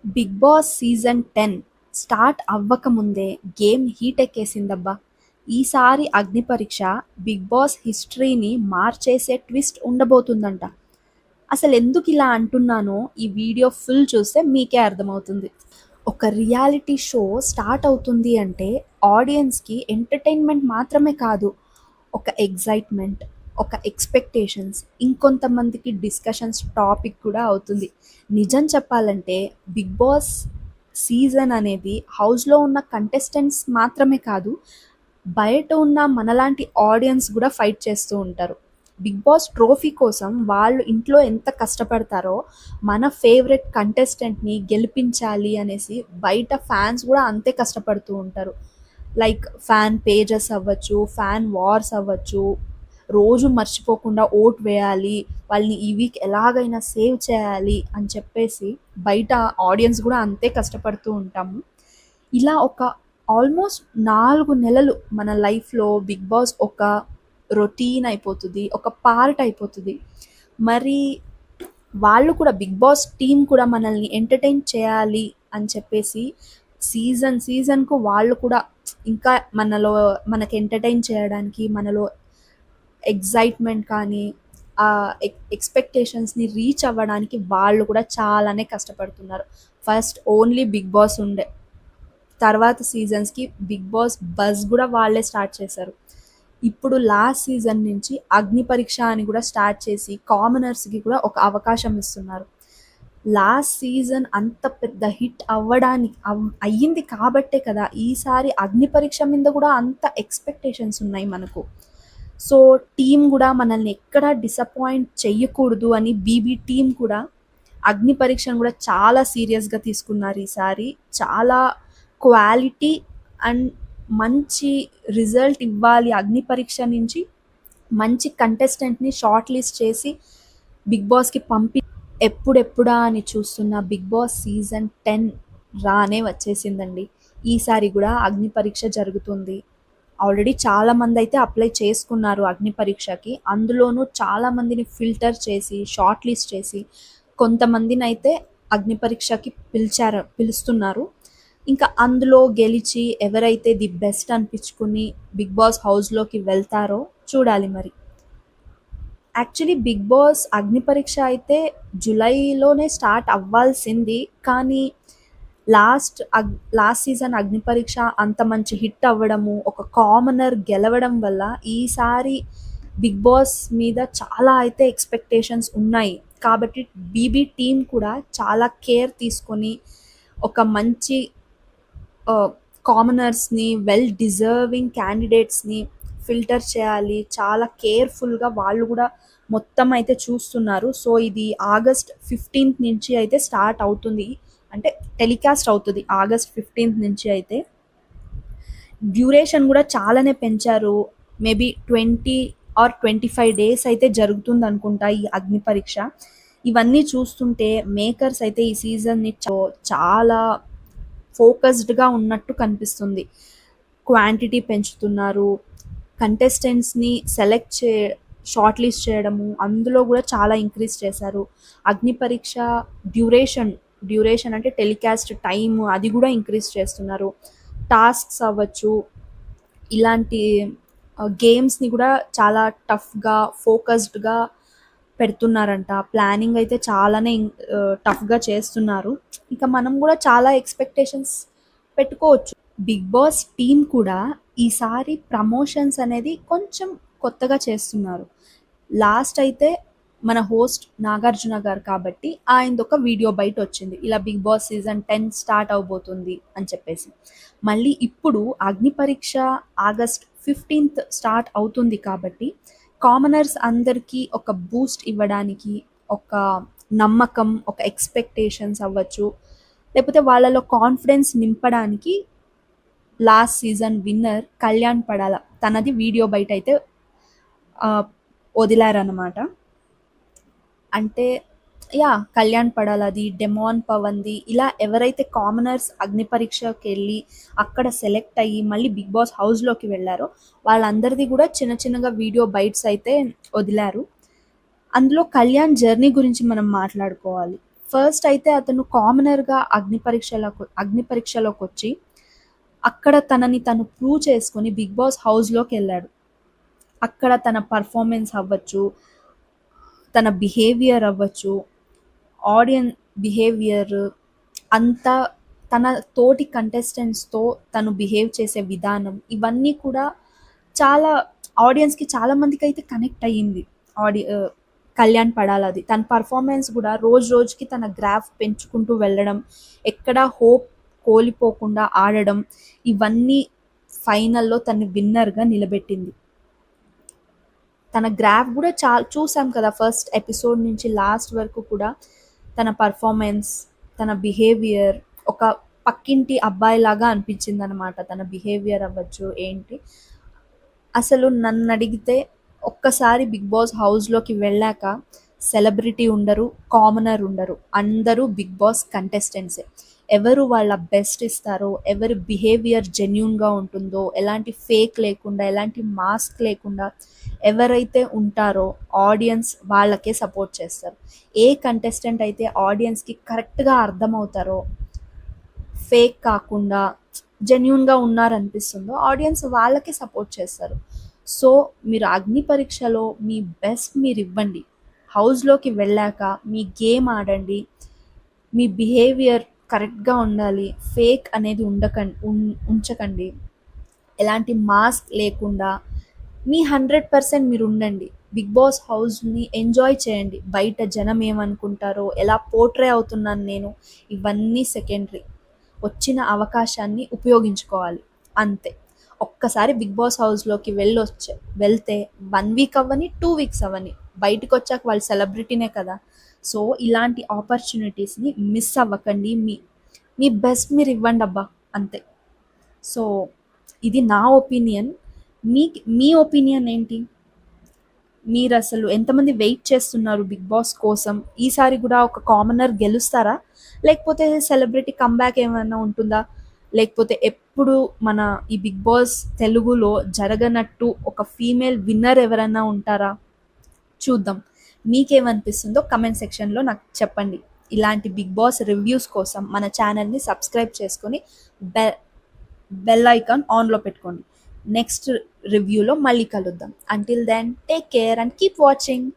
Big boss season 10 start అవ్వకముందే game హీటెక్కేసిందబ్బా! ఈసారి అగ్ని పరీక్ష బిగ్ బాస్ హిస్టరీని మార్చేసే ట్విస్ట్ ఉండబోతుందంట. అసలెందుకిలా అంటున్నానో ఈ వీడియో ఫుల్ చూస్తే మీకే అర్థమవుతుంది. ఒక రియాలిటీ షో స్టార్ట్ అవుతుంది అంటే ఆడియన్స్‌కి ఎంటర్‌టైన్‌మెంట్ మాత్రమే కాదు, ఒక ఎక్సైట్‌మెంట్, ఒక ఎక్స్‌పెక్టేషన్స్, ఇంకొంతమందికి డిస్కషన్స్ టాపిక్ కూడా అవుతుంది. నిజం చెప్పాలంటే 'బిగ్ బాస్' సీజన్ అనేది హౌస్‌లో ఉన్న కంటెస్టెంట్స్ మాత్రమే కాదు, బయట ఉన్న మనలాంటి ఆడియన్స్ గూడా ఫైట్ చేస్తూ ఉంటారు. 'బిగ్ బాస్' ట్రోఫీ కోసం వాళ్ళు ఇంట్లో ఎంత కష్టపడతారో, మన ఫేవరెట్ కంటెస్టెంట్‌ని గెలిపించాలి అనేసి బయట ఫ్యాన్స్ గూడా అంతే కష్టపడుతూ ఉంటారు. లైక్ ఫ్యాన్ పేజెస్ అవ్వచ్చు, ఫ్యాన్ వార్స్ అవ్వచ్చు, రోజు మర్చిపోకుండా ఓట్ వేయాలి, వాళ్ళని ఈ వీక్ ఎలాగైనా సేవ్ చేయాలి అని చెప్పేసి బయట ఆడియన్స్ గూడా అంతే కష్టపడుతూ ఉంటాము. ఇలా ఒక ఆల్మోస్ట్ 4 నెలలు మన లైఫ్‌లో 'బిగ్ బాస్' ఒక రొటీన్ అయిపోతది, ఒక పార్ట్ అయిపోతది. మరి వాళ్ళు కూడా 'బిగ్ బాస్' టీమ్ కూడా మనల్ని ఎంటర్‌టైన్ చేయాలి అని చెప్పేసి సీజన్‌కు వాళ్ళు కూడా ఇంకా మనకి ఎంటర్‌టైన్ చేయడానికి, మనలో ఎక్సైట్‌మెంట్ కానీ, ఎక్స్‌పెక్టేషన్స్‌ని రీచ్ అవ్వడానికి వాళ్ళు కూడా చాలానే కష్టపడుతున్నారు. ఫస్ట్ ఓన్లీ 'బిగ్ బాస్' ఉండే. తర్వాత సీజన్స్‌కి 'బిగ్ బాస్' బజ్ గూడా వాళ్ళే స్టార్ట్ చేశారు. ఇప్పుడు లాస్ట్ సీజన్ నుంచి 'అగ్ని పరీక్ష' అని కూడా స్టార్ట్ చేసి కామనర్స్‌కి కూడా ఒక అవకాశం ఇస్తున్నారు. లాస్ట్ సీజన్ అంత పెద్ద హిట్ అయ్యింది కాబట్టే కదా ఈసారి 'అగ్ని పరీక్ష' మీద కూడా అంత ఎక్స్‌పెక్టేషన్స్ ఉన్నాయి మనకు. సో, టీమ్ గూడా మనల్ని ఎక్కడ డిసప్పాయింట్ చెయ్యకూడదు అని 'బీబీ' టీమ్ కూడా 'అగ్ని పరీక్షను' కూడా చాలా సీరియస్‌గా తీసుకున్నారు ఈసారి. చాలా క్వాలిటీ అండ్ మంచి రిజల్ట్ ఇవ్వాలి 'అగ్ని పరీక్ష' నుంచి. మంచి కంటెస్టెంట్‌ని షార్ట్ లిస్ట్ చేసి 'బిగ్ బాస్'కి ఎప్పుడెప్పుడా అని చూస్తున్న 'బిగ్ బాస్' సీజన్ 10 రానే వచ్చేసిందండి. ఈసారి గూడా 'అగ్ని పరీక్ష' జరుగుతుంది. ఆల్రెడీ చాలామందైతే అప్లై చేసుకున్నారు 'అగ్ని పరీక్షకి'. అందులోనూ చాలామందిని ఫిల్టర్ చేసి, షార్ట్ లిస్ట్ చేసి, కొంతమందినైతే 'అగ్ని పరీక్షకి' పిలుస్తున్నారు. ఇంకా అందులో గెలిచి ఎవరైతే ది బెస్ట్ అనిపించుకుని 'బిగ్ బాస్' హౌస్‌లోకి వెళ్తారో చూడాలి మరి. యాక్చువల్లీ 'బిగ్ బాస్' 'అగ్ని పరీక్ష' అయితే జులైలోనే స్టార్ట్ అవ్వాల్సింది. కానీ లాస్ట్ సీజన్ 'అగ్ని పరీక్ష' అంత మంచి హిట్ అవ్వడము, ఒక కామనర్ గెలవడం వల్ల ఈసారి 'బిగ్ బాస్' మీద చాలా అయితే ఎక్స్‌పెక్టేషన్స్ ఉన్నాయి. కాబట్టి 'బీబీ' టీమ్ కూడా చాలా కేర్ తీసుకొని ఒక మంచి కామనర్స్‌ని, వెల్ డిజర్వింగ్ క్యాండిడేట్స్‌ని ఫిల్టర్ చేయాలి. చాలా కేర్‌ఫుల్‌గా వాళ్ళు గూడా మొత్తం అయితే చూస్తున్నారు. సో, ఇది ఆగస్ట్ 15 నుంచి అయితే స్టార్ట్ అవుతుంది. అంటే టెలికాస్ట్ అవుతది ఆగస్ట్ 15 నుంచి అయితే. డ్యూరేషన్ గూడా చాలానే పెంచారు. మేబీ 20 ఆర్ 25 డేస్ అయితే జరుగుతుందనుకుంటా ఈ 'అగ్ని పరీక్ష'. ఇవన్నీ చూస్తుంటే మేకర్స్ అయితే ఈ సీజన్‌ని చాలా ఫోకస్డ్‌గా ఉన్నట్టు కనిపిస్తుంది. క్వాంటిటీ పెంచుతున్నారు. కంటెస్టెంట్స్‌ని షార్ట్ లిస్ట్ చేయడము, అందులో గూడా చాలా ఇంక్రీజ్ చేశారు. 'అగ్ని పరీక్ష' డ్యూరేషన్ అంటే టెలికాస్ట్ టైమ్ అది గూడా ఇంక్రీజ్ చేస్తున్నారు. టాస్క్స్ అవ్వచ్చు, ఇలాంటి గేమ్స్‌ని కూడా చాలా టఫ్‌గా, ఫోకస్డ్‌గా పెడుతున్నారంట. ప్లానింగ్ అయితే చాలానే టఫ్‌గా చేస్తున్నారు. ఇక మనం కూడా చాలా ఎక్స్‌పెక్టేషన్స్ పెట్టుకోవచ్చు. 'బిగ్ బాస్' టీమ్ కూడా ఈసారి ప్రమోషన్స్ అనేది కొంచెం కొత్తగా చేస్తున్నారు. లాస్ట్ అయితే మన హోస్ట్ 'నాగార్జున' గారు కాబట్టి ఆయనదొక వీడియో బయటొచ్చింది. ఇలా 'బిగ్ బాస్' సీజన్ 10 స్టార్ట్ అవ్వబోతుంది అని చెప్పేసి. మళ్ళీ ఇప్పుడు 'అగ్ని పరీక్ష' ఆగస్ట్ 15థ్ స్టార్ట్ అవుతుంది కాబట్టి కామనర్స్ అందరికీ ఒక బూస్ట్ ఇవ్వడానికి, ఒక నమ్మకం, ఒక ఎక్స్‌పెక్టేషన్స్ అవ్వచ్చు, లేకపోతే వాళ్ళలో కాన్ఫిడెన్స్ నింపడానికి last season winner Kalyan Padala తనది వీడియో బయటైతే వదిలారనమాట. అంటే కళ్యాణ్ పడాలది, డెమాన్ పవన్‌ది, ఇలా ఎవరైతే కామనర్స్ 'అగ్ని పరీక్ష'కెళ్ళి అక్కడ సెలెక్ట్ అయ్యి మళ్ళీ 'బిగ్ బాస్' హౌస్‌లోకి వెళ్లారో వాళ్ళందరిది కూడా చిన్న చిన్నగా వీడియో బైట్స్ అయితే వదిలారు. అందులో కళ్యాణ్ జర్నీ గురించి మనం మాట్లాడుకోవాలి. ఫస్ట్ అయితే అతను కామనర్‌గా అగ్ని పరీక్షలోకొచ్చి అక్కడ తనని తను ప్రూవ్ చేసుకొని 'బిగ్ బాస్' హౌస్‌లోకెళ్ళాడు. అక్కడ తన పర్ఫార్మెన్స్ అవ్వచ్చు, తన బిహేవియర్ అవ్వచ్చు, ఆడియన్స్ బిహేవియర్ అంతా, తన తోటి కంటెస్టెంట్స్‌తో తను బిహేవ్ చేసే విధానం, ఇవన్నీ కూడా చాలా ఆడియన్స్‌కి చాలా మందికైతే కనెక్ట్ అయ్యింది. కళ్యాణ్ పడాలది. తన పర్ఫార్మెన్స్ గూడా రోజు రోజుకి తన గ్రాఫ్ పెంచుకుంటూ వెళ్ళడం, ఎక్కడ హోప్ కోల్పోకుండా ఆడడం, ఇవన్నీ ఫైనల్‌లో తనని విన్నర్‌గా నిలబెట్టింది. తన గ్రాఫ్ గూడా చూసాం కదా! ఫస్ట్ ఎపిసోడ్ నుంచి లాస్ట్ వరకు కూడా తన పర్ఫార్మెన్స్, తన బిహేవియర్ ఒక పక్కింటి అబ్బాయిలాగా అనిపించిందనమాట. తన బిహేవియర్ అవ్వచ్చు ఏంటి. అసలు నన్నడిగితే ఒక్కసారి 'బిగ్ బాస్' హౌస్‌లోకి వెళ్ళాక సెలబ్రిటీ ఉండరు, కామనర్ ఉండరు. అందరూ 'బిగ్ బాస్' కంటెస్టెంట్సే. ఎవరు వాళ్ళ బెస్ట్ ఇస్తారో, ఎవరి బిహేవియర్ జెన్యూన్‌గా ఉంటుందో, ఎలాంటి ఫేక్ లేకుండా, ఎలాంటి మాస్క్ లేకుండా ఎవరైతే ఉంటారో ఆడియన్స్ వాళ్ళకే సపోర్ట్ చేస్తారు. ఏ కంటెస్టెంట్ అయితే ఆడియన్స్‌కి కరెక్ట్‌గా అర్థమవుతారో, ఫేక్ కాకుండా జెన్యూన్‌గా ఉన్నారనిపిస్తుందో ఆడియన్స్ వాళ్ళకే సపోర్ట్ చేస్తారు. సో, మీరు అగ్ని పరీక్షలో మీ బెస్ట్ మీరివ్వండి. హౌస్‌లోకి వెళ్ళాక మీ గేమ్ ఆడండి. మీ బిహేవియర్ కరెక్ట్‌గా ఉండాలి. ఫేక్ అనేది ఉంచకండి. ఎలాంటి మాస్క్ లేకుండా మీ 100% మీరుండండి. 'బిగ్ బాస్' హౌస్‌ని ఎంజాయ్ చేయండి. బయట జనం ఏమనుకుంటారో, ఎలా పోర్ట్రే అవుతున్నాను నేను, ఇవన్నీ సెకండరీ. వచ్చిన అవకాశాన్ని ఉపయోగించుకోవాలి అంతే. ఒక్కసారి 'బిగ్ బాస్' హౌస్‌లోకి వెళ్తే 1 వీక్ అవ్వని, 2 వీక్స్ అవ్వని, బయటికొచ్చాక వాళ్ళు సెలబ్రిటీనే కదా! సో, ఇలాంటి ఆపర్చునిటీస్‌ని మిస్ అవ్వకండి. మీ బెస్ట్ మీరివ్వండబ్బా! అంతే. సో, ఇది నా ఒపీనియన్. మీ ఒపీనియన్ ఏంటి? మీరసలు ఎంతమంది వెయిట్ చేస్తున్నారు 'బిగ్ బాస్' కోసం? ఈసారి గూడా ఒక కామనర్ గెలుస్తారా? లేకపోతే సెలబ్రిటీ కమ్‌బ్యాక్ ఏమైనా ఉంటుందా? లేకపోతే ఎప్పుడు మన ఈ 'బిగ్ బాస్' తెలుగులో జరగనట్టు ఒక ఫీమేల్ విన్నర్ ఎవరన్నా ఉంటారా? చూద్దాం. మీకేమనిపిస్తుందో కమెంట్ సెక్షన్‌లో నాకు చెప్పండి. ఇలాంటి 'బిగ్ బాస్' రివ్యూస్ కోసం మన ఛానెల్‌ని సబ్స్క్రైబ్ చేసుకొని బె బెల్ ఐకాన్ ఆన్‌లో పెట్టుకోండి. నెక్స్ట్ రివ్యూలో మళ్ళీ కలుద్దాం. Until then take care and keep watching.